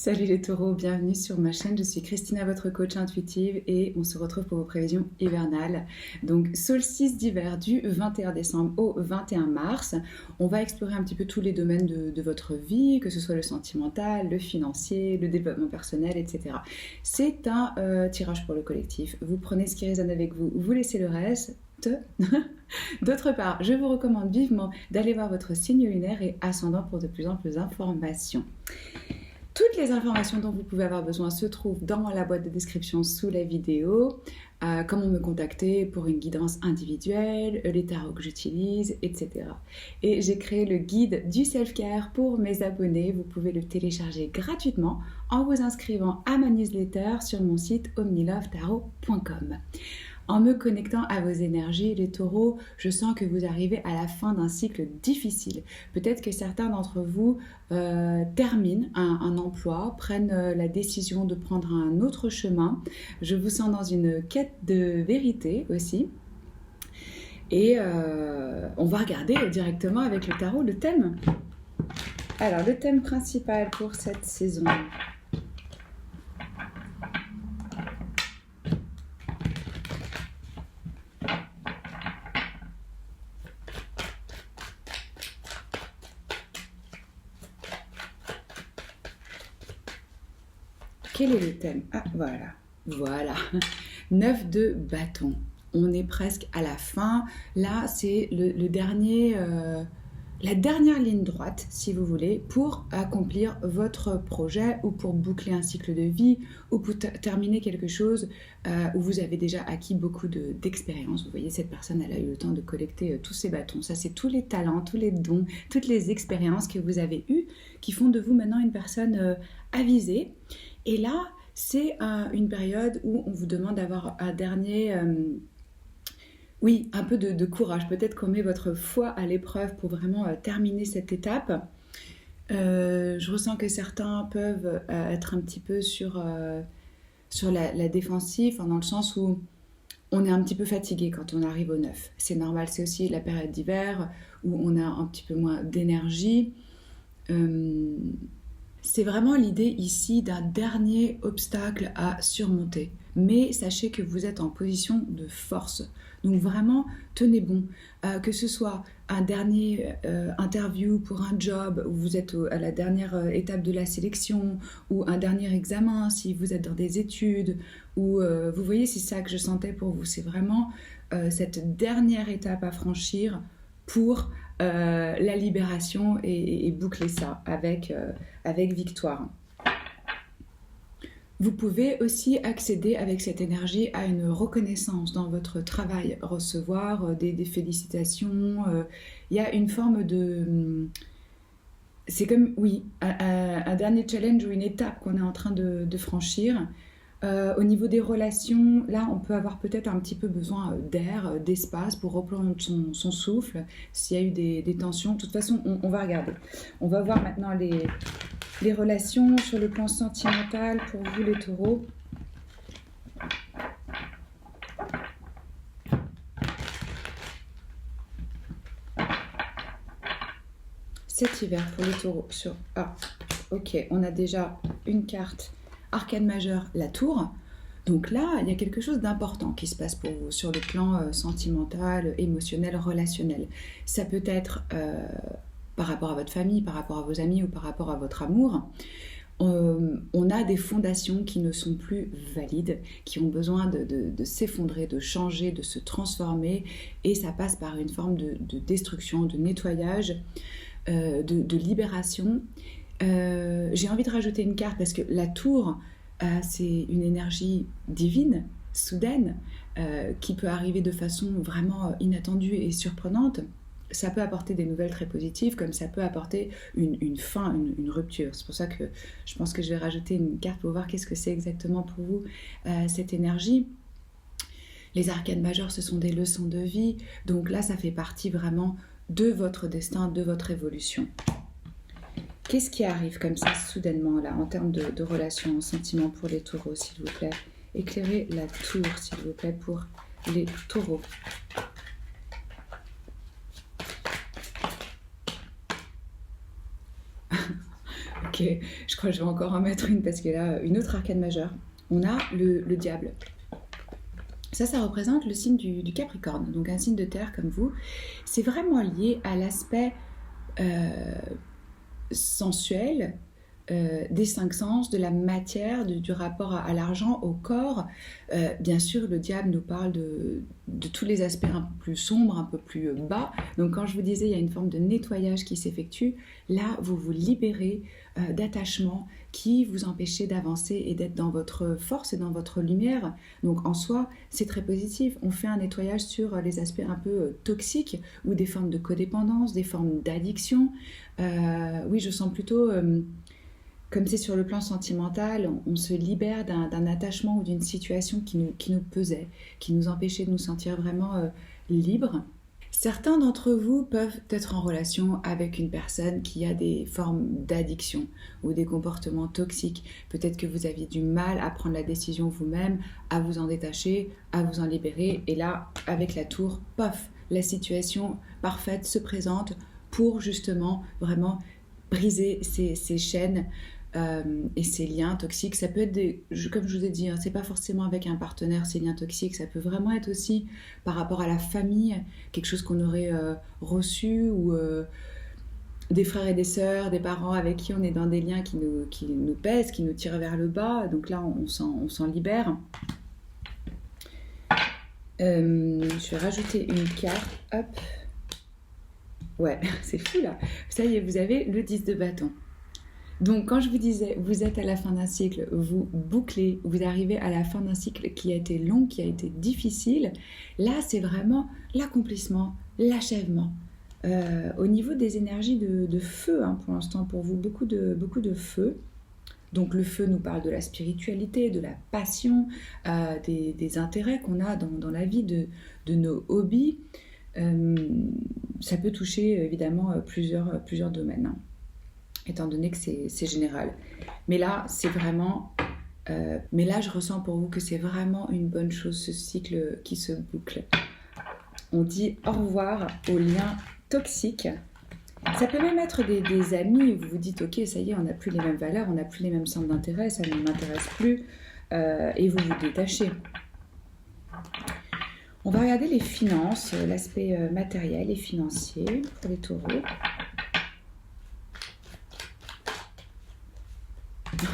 Salut les taureaux, bienvenue sur ma chaîne, je suis Christina, votre coach intuitive et on se retrouve pour vos prévisions hivernales. Donc solstice d'hiver du 21 décembre au 21 mars, on va explorer un petit peu tous les domaines de votre vie, que ce soit le sentimental, le financier, le développement personnel, etc. C'est un tirage pour le collectif, vous prenez ce qui résonne avec vous, vous laissez le reste. D'autre part, je vous recommande vivement d'aller voir votre signe lunaire et ascendant pour de plus amples informations. Toutes les informations dont vous pouvez avoir besoin se trouvent dans la boîte de description sous la vidéo, comment me contacter pour une guidance individuelle, les tarots que j'utilise, etc. Et j'ai créé le guide du self-care pour mes abonnés. Vous pouvez le télécharger gratuitement en vous inscrivant à ma newsletter sur mon site omnilovetarot.com. En me connectant à vos énergies, les taureaux, je sens que vous arrivez à la fin d'un cycle difficile. Peut-être que certains d'entre vous terminent un emploi, prennent la décision de prendre un autre chemin. Je vous sens dans une quête de vérité aussi. Et on va regarder directement avec le tarot le thème. Alors, le thème principal pour cette saison. Quel est le thème? Ah, voilà. 9 de bâton. On est presque à la fin. Là, c'est la dernière ligne droite, si vous voulez, pour accomplir votre projet ou pour boucler un cycle de vie ou pour terminer quelque chose où vous avez déjà acquis beaucoup d'expérience. Vous voyez, cette personne, elle a eu le temps de collecter tous ces bâtons. Ça, c'est tous les talents, tous les dons, toutes les expériences que vous avez eues qui font de vous maintenant une personne avisée. Et là, c'est une période où on vous demande d'avoir un dernier... un peu de courage. Peut-être qu'on met votre foi à l'épreuve pour vraiment terminer cette étape. Je ressens que certains peuvent être un petit peu sur la défensive, dans le sens où on est un petit peu fatigué quand on arrive au 9. C'est normal, c'est aussi la période d'hiver où on a un petit peu moins d'énergie. C'est vraiment l'idée ici d'un dernier obstacle à surmonter. Mais sachez que vous êtes en position de force. Donc vraiment, tenez bon. Que ce soit un dernier interview pour un job, où vous êtes à la dernière étape de la sélection, ou un dernier examen si vous êtes dans des études, ou vous voyez, c'est ça que je sentais pour vous. C'est vraiment cette dernière étape à franchir pour la libération et boucler ça avec victoire. Vous pouvez aussi accéder avec cette énergie à une reconnaissance dans votre travail, recevoir des félicitations. Il y a une forme de... C'est comme, un dernier challenge ou une étape qu'on est en train de franchir. Au niveau des relations, là, on peut avoir peut-être un petit peu besoin d'air, d'espace pour reprendre son souffle, s'il y a eu des tensions. De toute façon, on va regarder. On va voir maintenant les relations sur le plan sentimental pour vous, les taureaux. Cet hiver pour les taureaux sur... Ah, ok, on a déjà une carte... Arcane majeur, la tour. Donc là, il y a quelque chose d'important qui se passe pour vous sur le plan sentimental, émotionnel, relationnel. Ça peut être par rapport à votre famille, par rapport à vos amis ou par rapport à votre amour. On a des fondations qui ne sont plus valides, qui ont besoin de s'effondrer, de changer, de se transformer. Et ça passe par une forme de destruction, de nettoyage, de libération. J'ai envie de rajouter une carte parce que la tour, c'est une énergie divine, soudaine, qui peut arriver de façon vraiment inattendue et surprenante. Ça peut apporter des nouvelles très positives, comme ça peut apporter une fin, une rupture. C'est pour ça que je pense que je vais rajouter une carte pour voir qu'est-ce que c'est exactement pour vous, cette énergie. Les arcanes majeures, ce sont des leçons de vie. Donc là, ça fait partie vraiment de votre destin, de votre évolution. Qu'est-ce qui arrive comme ça soudainement là en termes de relations, en sentiments pour les taureaux, s'il vous plaît? Éclairez la tour, s'il vous plaît, pour les taureaux. Ok, Ok, je crois que je vais encore en mettre une parce que là, une autre arcane majeure. On a le diable. Ça représente le signe du Capricorne, donc un signe de terre comme vous. C'est vraiment lié à l'aspect sensuel, des cinq sens, de la matière, du rapport à l'argent, au corps. Bien sûr, le diable nous parle de tous les aspects un peu plus sombres, un peu plus bas. Donc quand je vous disais, il y a une forme de nettoyage qui s'effectue, là, vous vous libérez d'attachements qui vous empêchaient d'avancer et d'être dans votre force et dans votre lumière. Donc en soi, c'est très positif. On fait un nettoyage sur les aspects un peu toxiques ou des formes de codépendance, des formes d'addiction. Oui, je sens plutôt... comme c'est sur le plan sentimental, on se libère d'un attachement ou d'une situation qui nous pesait, qui nous empêchait de nous sentir vraiment libres. Certains d'entre vous peuvent être en relation avec une personne qui a des formes d'addiction ou des comportements toxiques. Peut-être que vous aviez du mal à prendre la décision vous-même, à vous en détacher, à vous en libérer. Et là, avec la tour, paf, la situation parfaite se présente pour justement vraiment briser ces chaînes et ces liens toxiques. Ça peut être, comme je vous ai dit, hein, c'est pas forcément avec un partenaire ces liens toxiques, ça peut vraiment être aussi par rapport à la famille, quelque chose qu'on aurait reçu ou des frères et des sœurs, des parents avec qui on est dans des liens qui nous pèsent, qui nous tirent vers le bas. Donc là, on s'en libère. Je vais rajouter une carte. Hop. Ouais, c'est fou là. Ça y est, vous avez le 10 de bâton. Donc, quand je vous disais, vous êtes à la fin d'un cycle, vous bouclez, vous arrivez à la fin d'un cycle qui a été long, qui a été difficile, là, c'est vraiment l'accomplissement, l'achèvement. Au niveau des énergies de feu, hein, pour l'instant, pour vous, beaucoup de feu. Donc, le feu nous parle de la spiritualité, de la passion, des intérêts qu'on a dans la vie, de nos hobbies. Ça peut toucher, évidemment, plusieurs domaines, hein, étant donné que c'est général. Mais là, c'est vraiment... mais là, je ressens pour vous que c'est vraiment une bonne chose, ce cycle qui se boucle. On dit au revoir aux liens toxiques. Ça peut même être des amis où vous vous dites « Ok, ça y est, on n'a plus les mêmes valeurs, on n'a plus les mêmes centres d'intérêt, ça ne m'intéresse plus. » Et vous vous détachez. On va regarder les finances, l'aspect matériel et financier pour les taureaux.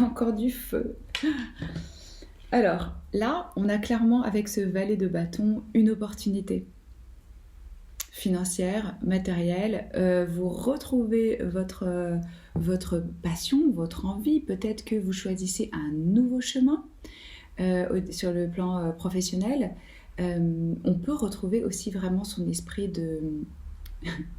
Encore du feu. Alors, là, on a clairement, avec ce valet de bâton, une opportunité financière, matérielle. Vous retrouvez votre passion, votre envie. Peut-être que vous choisissez un nouveau chemin sur le plan professionnel. On peut retrouver aussi vraiment son esprit de...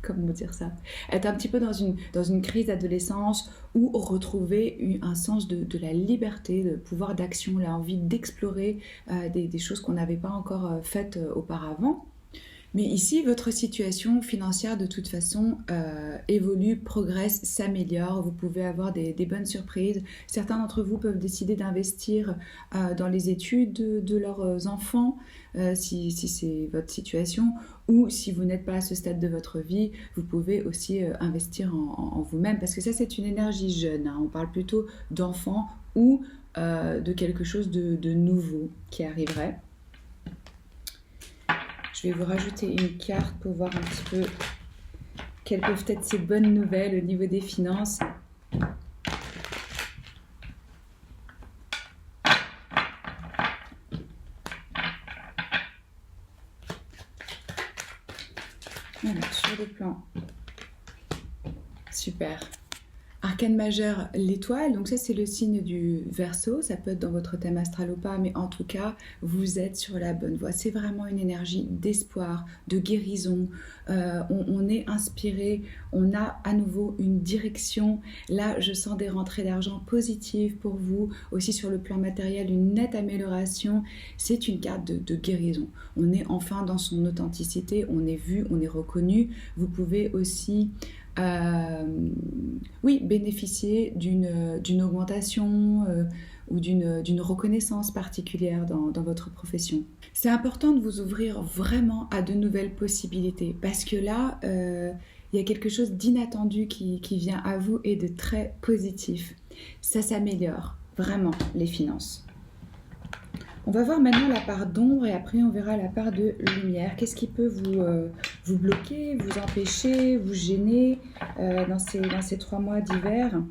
comment dire ça, être un petit peu dans une crise d'adolescence ou retrouver un sens de la liberté, de pouvoir d'action, l'envie d'explorer des choses qu'on n'avait pas encore faites auparavant. Mais ici, votre situation financière, de toute façon, évolue, progresse, s'améliore. Vous pouvez avoir des bonnes surprises. Certains d'entre vous peuvent décider d'investir dans les études de leurs enfants, si c'est votre situation. Ou si vous n'êtes pas à ce stade de votre vie, vous pouvez aussi investir en vous-même. Parce que ça, c'est une énergie jeune, hein. On parle plutôt d'enfants ou de quelque chose de nouveau qui arriverait. Je vais vous rajouter une carte pour voir un petit peu quelles peuvent être ces bonnes nouvelles au niveau des finances. Voilà, sur le plan. Super. Arcane majeur, l'étoile, donc ça c'est le signe du Verseau, ça peut être dans votre thème astral ou pas, mais en tout cas, vous êtes sur la bonne voie. C'est vraiment une énergie d'espoir, de guérison, on est inspiré, on a à nouveau une direction. Là, je sens des rentrées d'argent positives pour vous, aussi sur le plan matériel, une nette amélioration. C'est une carte de guérison. On est enfin dans son authenticité, on est vu, on est reconnu. Vous pouvez aussi... bénéficier d'une augmentation ou d'une reconnaissance particulière dans votre profession. C'est important de vous ouvrir vraiment à de nouvelles possibilités parce que là, il y a quelque chose d'inattendu qui vient à vous et de très positif. Ça s'améliore, vraiment, les finances. On va voir maintenant la part d'ombre et après on verra la part de lumière. Qu'est-ce qui peut vous bloquer, vous empêcher, vous gêner dans ces 3 mois d'hiver?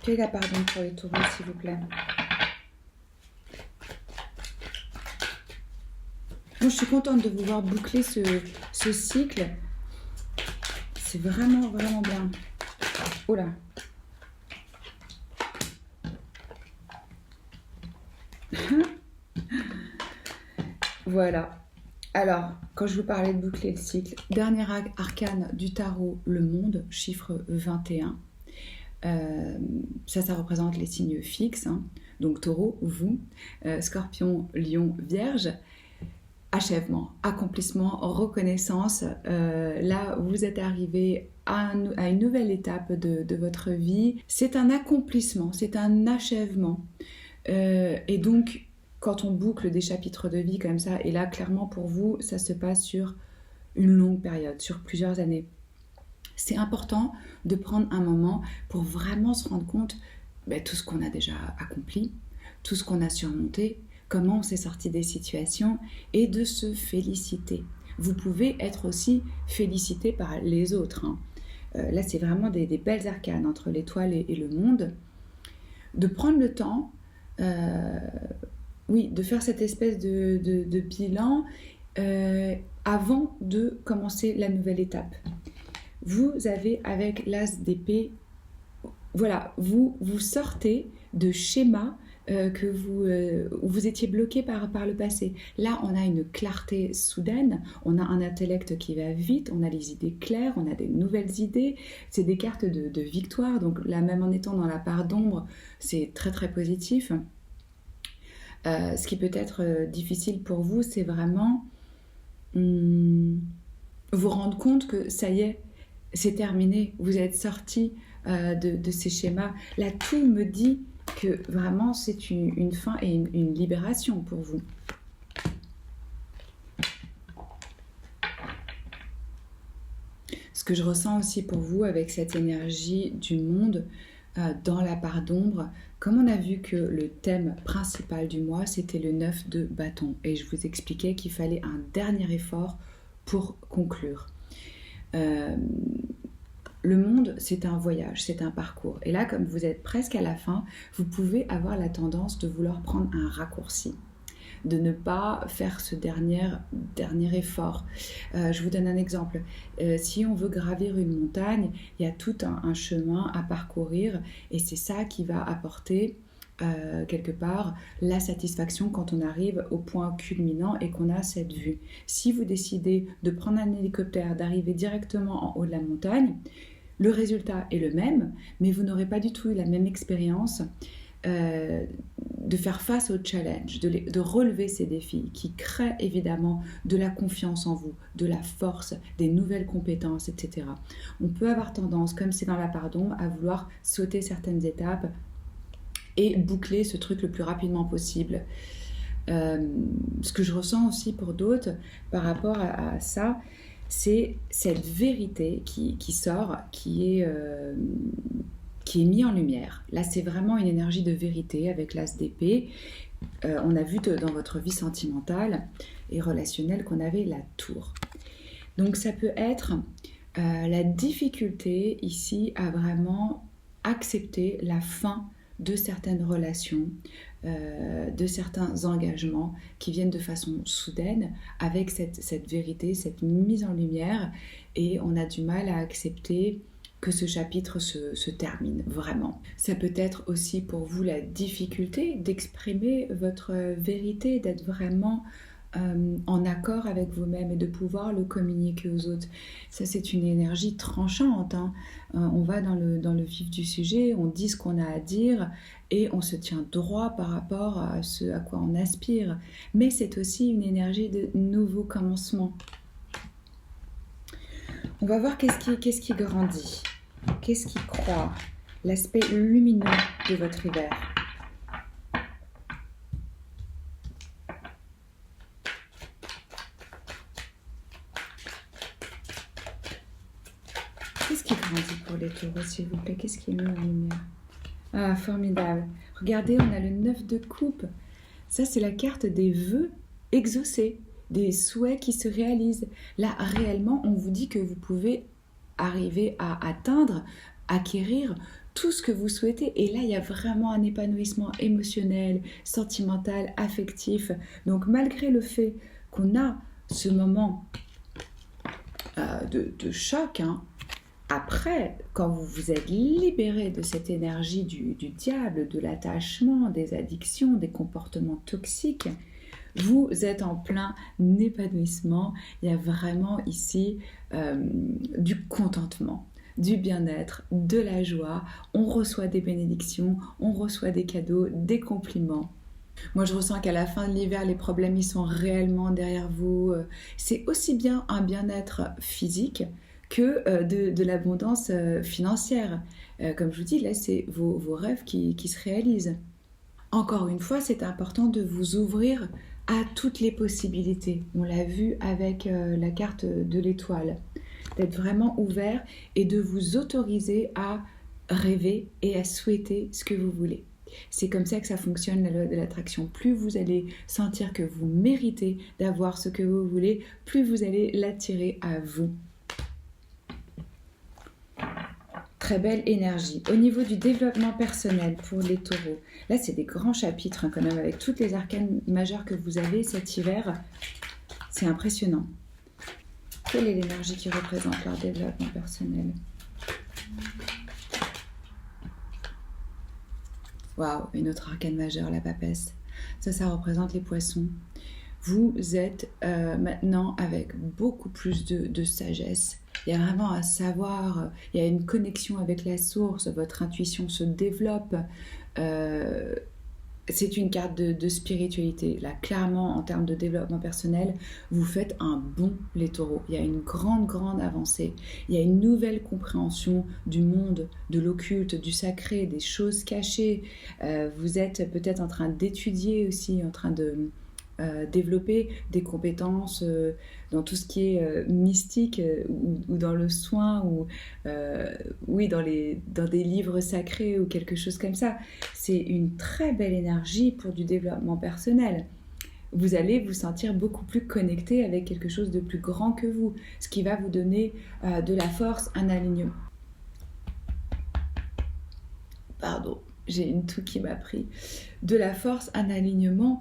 Quelle est la part d'ombre pour les taureaux, s'il vous plaît? Moi, je suis contente de vous voir boucler ce cycle. C'est vraiment, vraiment bien. Oh là! Voilà. Alors, quand je vous parlais de boucler le cycle, dernier arcane du tarot, le monde, chiffre 21. Ça représente les signes fixes. Hein. Donc taureau, vous, scorpion, lion, vierge. Achèvement, accomplissement, reconnaissance. Là, vous êtes arrivé à une nouvelle étape de votre vie. C'est un accomplissement, c'est un achèvement. Et donc, quand on boucle des chapitres de vie comme ça, et là, clairement pour vous, ça se passe sur une longue période, sur plusieurs années. C'est important de prendre un moment pour vraiment se rendre compte de tout ce qu'on a déjà accompli, tout ce qu'on a surmonté, comment on s'est sorti des situations et de se féliciter. Vous pouvez être aussi félicité par les autres. Hein. Là, c'est vraiment des belles arcanes entre l'étoile et le monde. De prendre le temps, de faire cette espèce de bilan avant de commencer la nouvelle étape. Vous avez avec l'as d'épée, voilà, vous sortez de schémas où vous étiez bloqué par le passé. Là, on a une clarté soudaine, on a un intellect qui va vite, on a les idées claires, on a des nouvelles idées. C'est des cartes de victoire, donc là, même en étant dans la part d'ombre, c'est très très positif. Ce qui peut être difficile pour vous, c'est vraiment vous rendre compte que ça y est, c'est terminé, vous êtes sorti de ces schémas. Là, tout me dit que vraiment c'est une fin et une libération pour vous. Ce que je ressens aussi pour vous avec cette énergie du monde dans la part d'ombre, comme on a vu que le thème principal du mois c'était le 9 de bâton et je vous expliquais qu'il fallait un dernier effort pour conclure. Le monde, c'est un voyage, c'est un parcours. Et là, comme vous êtes presque à la fin, vous pouvez avoir la tendance de vouloir prendre un raccourci, de ne pas faire ce dernier effort. Je vous donne un exemple. Si on veut gravir une montagne, il y a tout un chemin à parcourir et c'est ça qui va apporter quelque part la satisfaction quand on arrive au point culminant et qu'on a cette vue. Si vous décidez de prendre un hélicoptère, d'arriver directement en haut de la montagne, le résultat est le même, mais vous n'aurez pas du tout eu la même expérience de faire face au challenge, de relever ces défis qui créent évidemment de la confiance en vous, de la force, des nouvelles compétences, etc. On peut avoir tendance, comme c'est dans la part d'ombre, à vouloir sauter certaines étapes et boucler ce truc le plus rapidement possible. Ce que je ressens aussi pour d'autres par rapport à ça, c'est cette vérité qui sort, qui est mis en lumière. Là, c'est vraiment une énergie de vérité avec l'as d'épée. On a vu dans votre vie sentimentale et relationnelle qu'on avait la tour. Donc, ça peut être la difficulté ici à vraiment accepter la fin de certaines relations, de certains engagements qui viennent de façon soudaine avec cette vérité, cette mise en lumière et on a du mal à accepter que ce chapitre se termine vraiment. Ça peut être aussi pour vous la difficulté d'exprimer votre vérité, d'être vraiment en accord avec vous-même et de pouvoir le communiquer aux autres. Ça, c'est une énergie tranchante. Hein. On va dans le vif du sujet, on dit ce qu'on a à dire et on se tient droit par rapport à ce à quoi on aspire. Mais c'est aussi une énergie de nouveau commencement. On va voir qu'est-ce qui grandit, qu'est-ce qui croît, l'aspect lumineux de votre hiver. Qu'est-ce qui grandit pour les taureaux, s'il vous plaît? Qu'est-ce qui est mis en lumière? Ah, formidable. Regardez, on a le 9 de coupe. Ça, c'est la carte des vœux exaucés, des souhaits qui se réalisent. Là, réellement, on vous dit que vous pouvez arriver à atteindre, acquérir tout ce que vous souhaitez. Et là, il y a vraiment un épanouissement émotionnel, sentimental, affectif. Donc, malgré le fait qu'on a ce moment de choc, hein, après, quand vous vous êtes libéré de cette énergie du diable, de l'attachement, des addictions, des comportements toxiques, vous êtes en plein épanouissement. Il y a vraiment ici du contentement, du bien-être, de la joie. On reçoit des bénédictions, on reçoit des cadeaux, des compliments. Moi, je ressens qu'à la fin de l'hiver, les problèmes, ils sont réellement derrière vous. C'est aussi bien un bien-être physique que de l'abondance financière. Comme je vous dis, là, c'est vos rêves qui se réalisent. Encore une fois, c'est important de vous ouvrir à toutes les possibilités. On l'a vu avec la carte de l'étoile. D'être vraiment ouvert et de vous autoriser à rêver et à souhaiter ce que vous voulez. C'est comme ça que ça fonctionne, la loi de l'attraction. Plus vous allez sentir que vous méritez d'avoir ce que vous voulez, plus vous allez l'attirer à vous. Très belle énergie. Au niveau du développement personnel pour les taureaux, là c'est des grands chapitres quand même, avec toutes les arcanes majeures que vous avez cet hiver. C'est impressionnant. Quelle est l'énergie qui représente leur développement personnel? Waouh, une autre arcane majeure, la papesse. Ça représente les poissons. Vous êtes maintenant avec beaucoup plus de sagesse. Il y a vraiment un savoir, il y a une connexion avec la source, votre intuition se développe. C'est une carte de spiritualité. Là, clairement, en termes de développement personnel, vous faites un bond, les taureaux. Il y a une grande avancée. Il y a une nouvelle compréhension du monde, de l'occulte, du sacré, des choses cachées. Vous êtes peut-être en train d'étudier aussi, en train de développer des compétences dans tout ce qui est mystique ou dans le soin ou oui, dans des livres sacrés ou quelque chose comme ça. C'est une très belle énergie pour du développement personnel. Vous allez vous sentir beaucoup plus connecté avec quelque chose de plus grand que vous, ce qui va vous donner de la force, un alignement. Pardon, j'ai une toux qui m'a pris. De la force, un alignement.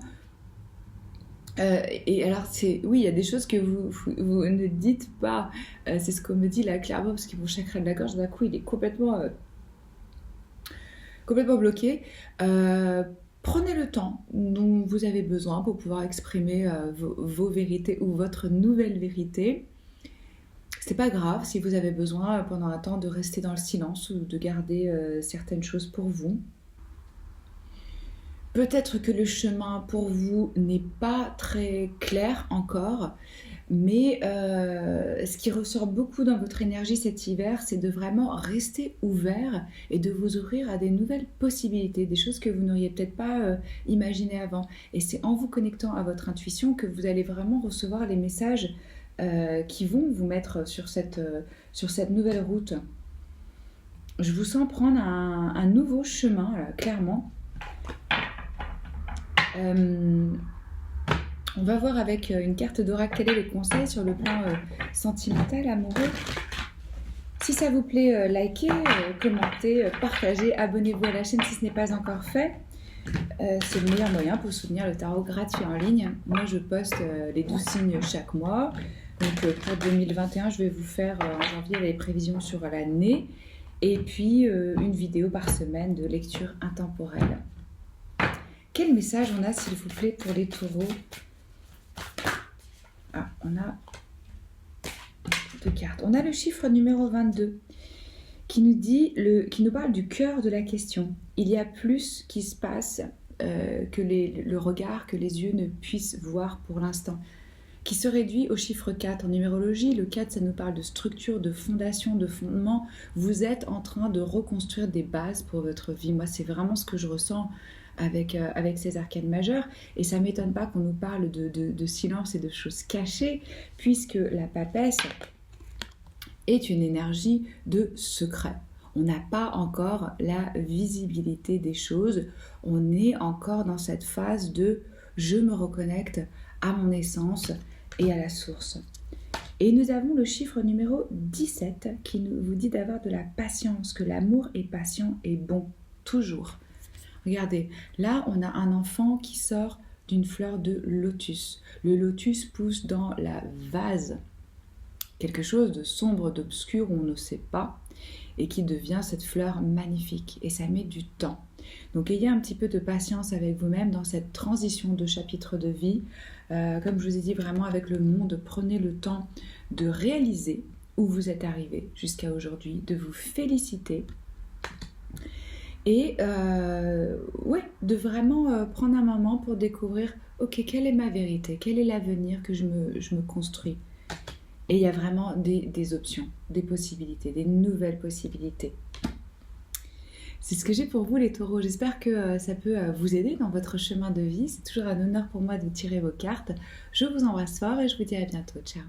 Et alors, oui, il y a des choses que vous ne dites pas. C'est ce qu'on me dit là clairement, parce que mon chakra de la gorge, d'un coup, il est complètement bloqué. Prenez le temps dont vous avez besoin pour pouvoir exprimer vos vérités ou votre nouvelle vérité. C'est pas grave si vous avez besoin pendant un temps de rester dans le silence ou de garder certaines choses pour vous. Peut-être que le chemin pour vous n'est pas très clair encore, mais ce qui ressort beaucoup dans votre énergie cet hiver, c'est de vraiment rester ouvert et de vous ouvrir à des nouvelles possibilités, des choses que vous n'auriez peut-être pas imaginées avant. Et c'est en vous connectant à votre intuition que vous allez vraiment recevoir les messages qui vont vous mettre sur cette nouvelle route. Je vous sens prendre un nouveau chemin, là, clairement. On va voir avec une carte d'oracle quel est le conseil sur le plan sentimental, amoureux. Si ça vous plaît, likez, commentez, partagez, abonnez-vous à la chaîne si ce n'est pas encore fait. C'est le meilleur moyen pour soutenir le tarot gratuit en ligne. Moi, je poste les 12 signes chaque mois. Donc pour 2021, je vais vous faire en janvier les prévisions sur l'année. Et puis une vidéo par semaine de lecture intemporelle. Quel message on a, s'il vous plaît, pour les taureaux? Ah, on a deux cartes. On a le chiffre numéro 22 qui nous parle du cœur de la question. Il y a plus qui se passe que le regard, que les yeux ne puissent voir pour l'instant, qui se réduit au chiffre 4. En numérologie, le 4, ça nous parle de structure, de fondation, de fondement. Vous êtes en train de reconstruire des bases pour votre vie. Moi, c'est vraiment ce que je ressens avec ces arcanes majeures, et ça ne m'étonne pas qu'on nous parle de silence et de choses cachées, puisque la papesse est une énergie de secret. On n'a pas encore la visibilité des choses, on est encore dans cette phase de je me reconnecte à mon essence et à la source. Et nous avons le chiffre numéro 17 qui vous dit d'avoir de la patience, que l'amour est patient et bon, toujours. Regardez, là on a un enfant qui sort d'une fleur de lotus. Le lotus pousse dans la vase, quelque chose de sombre, d'obscur, on ne sait pas, et qui devient cette fleur magnifique. Et ça met du temps. Donc ayez un petit peu de patience avec vous-même dans cette transition de chapitre de vie. Comme je vous ai dit, vraiment avec le monde, prenez le temps de réaliser où vous êtes arrivé jusqu'à aujourd'hui, de vous féliciter et de vraiment prendre un moment pour découvrir, ok, quelle est ma vérité, quel est l'avenir que je me construis. Et il y a vraiment des options, des possibilités, des nouvelles possibilités. C'est ce que j'ai pour vous les taureaux. J'espère que ça peut vous aider dans votre chemin de vie. C'est toujours un honneur pour moi de tirer vos cartes. Je vous embrasse fort et je vous dis à bientôt. Ciao.